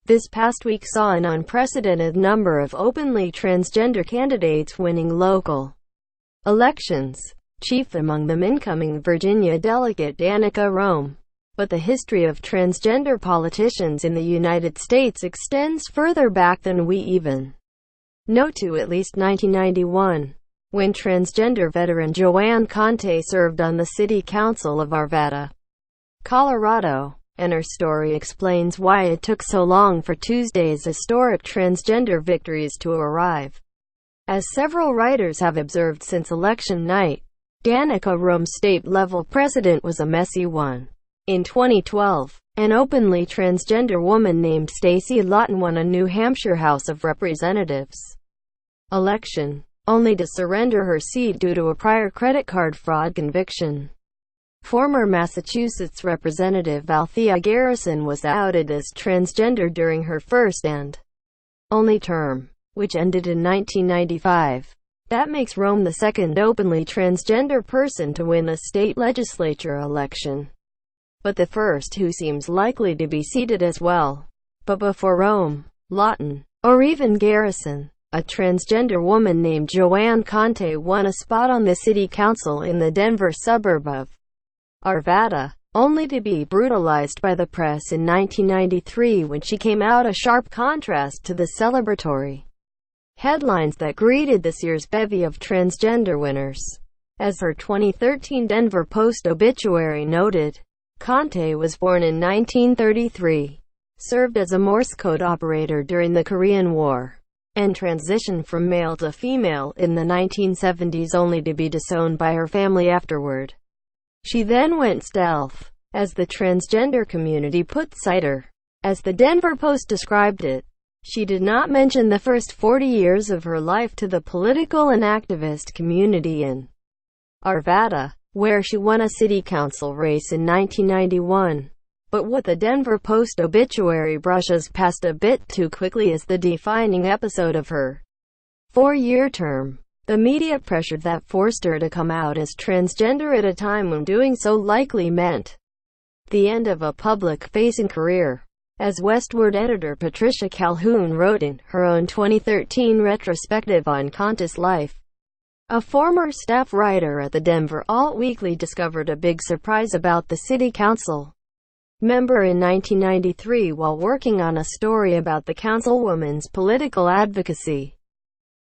This past week saw an unprecedented number of openly transgender candidates winning local elections, chief among them incoming Virginia Delegate Danica Roem. But the history of transgender politicians in the United States extends further back than we even know, to at least 1991, when transgender veteran Joanne Conte served on the City Council of Arvada, Colorado. And her story explains why it took so long for Tuesday's historic transgender victories to arrive. As several writers have observed since election night, Danica Roem's state-level precedent was a messy one. In 2012, an openly transgender woman named Stacie Laughton won a New Hampshire House of Representatives election, only to surrender her seat due to a prior credit card fraud conviction. Former Massachusetts Representative Althea Garrison was outed as transgender during her first and only term, which ended in 1995. That makes Roem the second openly transgender person to win a state legislature election, but the first who seems likely to be seated as well. But before Roem, Laughton, or even Garrison, a transgender woman named Joanne Conte won a spot on the city council in the Denver suburb of Arvada, only to be brutalized by the press in 1993 when she came out, a sharp contrast to the celebratory headlines that greeted this year's bevy of transgender winners. As her 2013 Denver Post obituary noted, Conte was born in 1933, served as a Morse code operator during the Korean War, and transitioned from male to female in the 1970s, only to be disowned by her family afterward. She then went stealth, as the transgender community puts it. As the Denver Post described it, she did not mention the first 40 years of her life to the political and activist community in Arvada, where she won a city council race in 1991. But what the Denver Post obituary brushes past a bit too quickly is the defining episode of her 4-year term. The media pressure that forced her to come out as transgender at a time when doing so likely meant the end of a public-facing career. As Westward editor Patricia Calhoun wrote in her own 2013 retrospective on Conte's life, a former staff writer at the Denver Alt Weekly discovered a big surprise about the city council member in 1993 while working on a story about the councilwoman's political advocacy.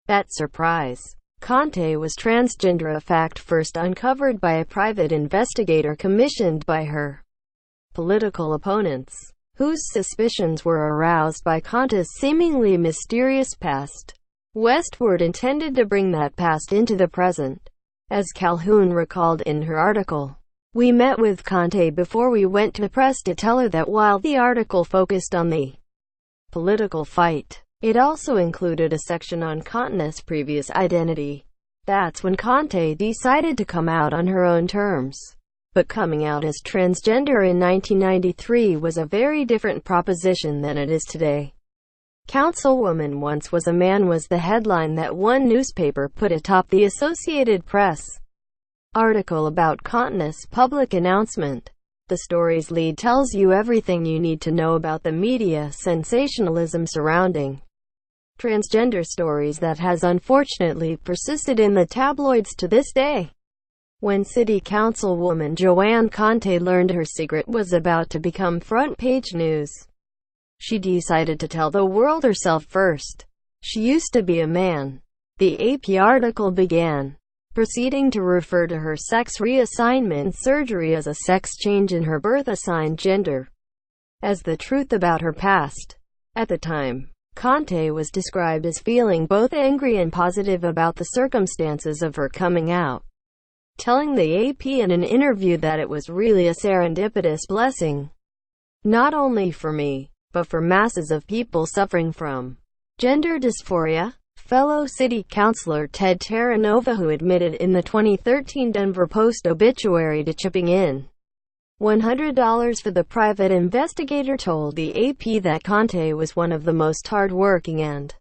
That surprise: Conte was transgender, a fact first uncovered by a private investigator commissioned by her political opponents, whose suspicions were aroused by Conte's seemingly mysterious past. Westward intended to bring that past into the present. As Calhoun recalled in her article, "We met with Conte before we went to press to tell her that while the article focused on the political fight, it also included a section on Conte's previous identity. That's when Conte decided to come out on her own terms." But coming out as transgender in 1993 was a very different proposition than it is today. "Councilwoman once was a man" was the headline that one newspaper put atop the Associated Press article about Conte's public announcement. The story's lead tells you everything you need to know about the media sensationalism surrounding transgender stories that has unfortunately persisted in the tabloids to this day. When City Councilwoman Joanne Conte learned her secret was about to become front-page news, she decided to tell the world herself first. She used to be a man, the AP article began, proceeding to refer to her sex reassignment surgery as a sex change in her birth-assigned gender, as the truth about her past. At the time, Conte was described as feeling both angry and positive about the circumstances of her coming out, telling the AP in an interview that it was really a serendipitous blessing, not only for me, but for masses of people suffering from gender dysphoria. Fellow city councilor Ted Terranova, who admitted in the 2013 Denver Post obituary to chipping in $100 for the private investigator, told the AP that Conte was one of the most hard-working and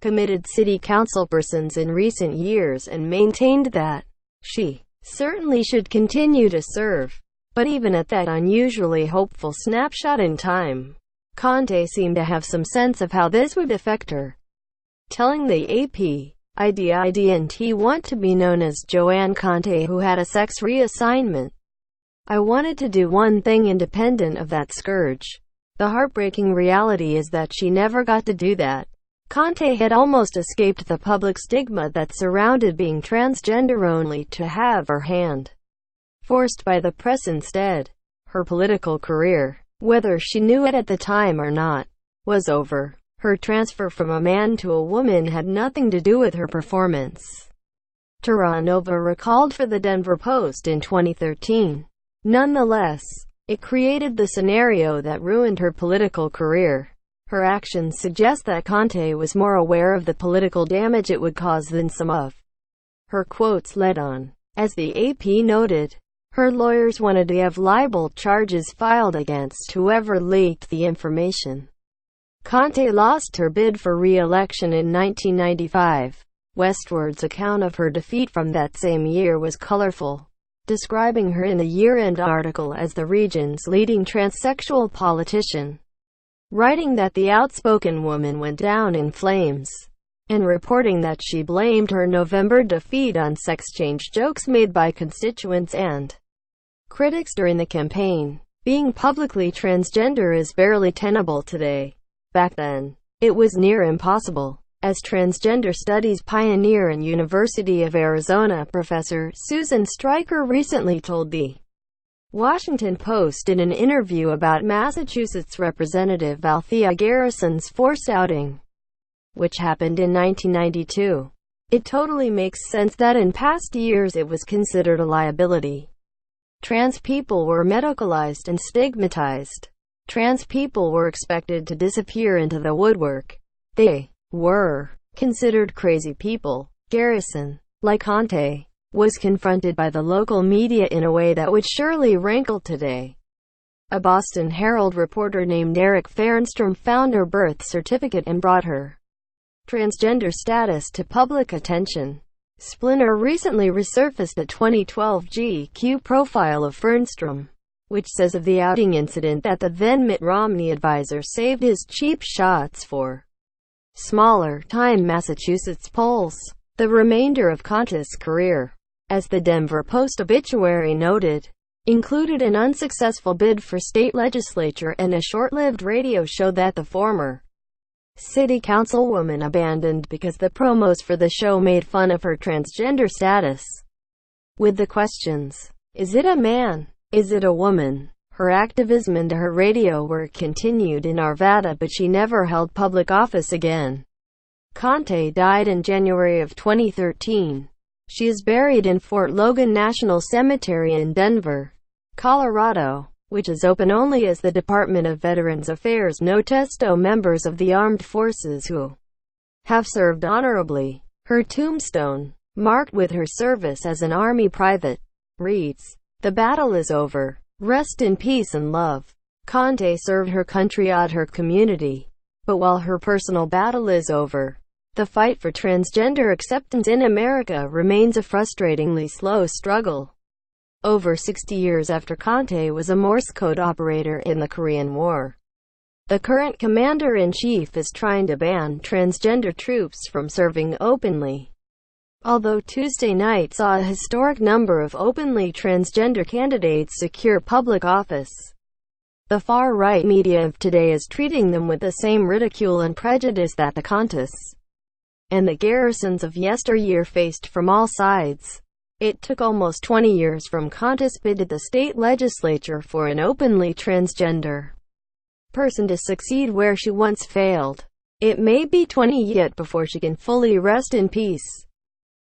committed city councilpersons in recent years, and maintained that she certainly should continue to serve. But even at that unusually hopeful snapshot in time, Conte seemed to have some sense of how this would affect her, telling the AP, "I didn't want to be known as Joanne Conte who had a sex reassignment. I wanted to do one thing independent of that scourge." The heartbreaking reality is that she never got to do that. Conte had almost escaped the public stigma that surrounded being transgender, only to have her hand forced by the press instead. Her political career, whether she knew it at the time or not, was over. Her transfer from a man to a woman had nothing to do with her performance, Taranova recalled for the Denver Post in 2013. Nonetheless, it created the scenario that ruined her political career. Her actions suggest that Conte was more aware of the political damage it would cause than some of her quotes led on. As the AP noted, her lawyers wanted to have libel charges filed against whoever leaked the information. Conte lost her bid for re-election in 1995. Westward's account of her defeat from that same year was colorful, describing her in the year-end article as the region's leading transsexual politician, writing that the outspoken woman went down in flames, and reporting that she blamed her November defeat on sex-change jokes made by constituents and critics during the campaign. Being publicly transgender is barely tenable today. Back then, it was near impossible. As transgender studies pioneer and University of Arizona professor Susan Stryker recently told the Washington Post in an interview about Massachusetts Representative Althea Garrison's forced outing, which happened in 1992. It totally makes sense that in past years it was considered a liability. Trans people were medicalized and stigmatized. Trans people were expected to disappear into the woodwork. They were considered crazy people. Garrison, like Conte, was confronted by the local media in a way that would surely rankle today. A Boston Herald reporter named Eric Fernstrom found her birth certificate and brought her transgender status to public attention. Splinter recently resurfaced a 2012 GQ profile of Fernstrom, which says of the outing incident that the then Mitt Romney advisor saved his cheap shots for smaller-time Massachusetts polls. The remainder of Conte's career, as the Denver Post obituary noted, included an unsuccessful bid for state legislature and a short-lived radio show that the former city councilwoman abandoned because the promos for the show made fun of her transgender status. With the questions, "Is it a man? Is it a woman?" her activism and her radio work continued in Arvada, but she never held public office again. Conte died in January of 2013. She is buried in Fort Logan National Cemetery in Denver, Colorado, which is open only as the Department of Veterans Affairs knowto members of the armed forces who have served honorably. Her tombstone, marked with her service as an Army private, reads, "The battle is over. Rest in peace and love." Conte served her country and her community. But while her personal battle is over, the fight for transgender acceptance in America remains a frustratingly slow struggle. Over 60 years after Conte was a Morse code operator in the Korean War, the current commander-in-chief is trying to ban transgender troops from serving openly. Although Tuesday night saw a historic number of openly transgender candidates secure public office, the far-right media of today is treating them with the same ridicule and prejudice that the Contes and the Garrisons of yesteryear faced from all sides. It took almost 20 years from Conte's bid to the state legislature for an openly transgender person to succeed where she once failed. It may be 20 yet before she can fully rest in peace.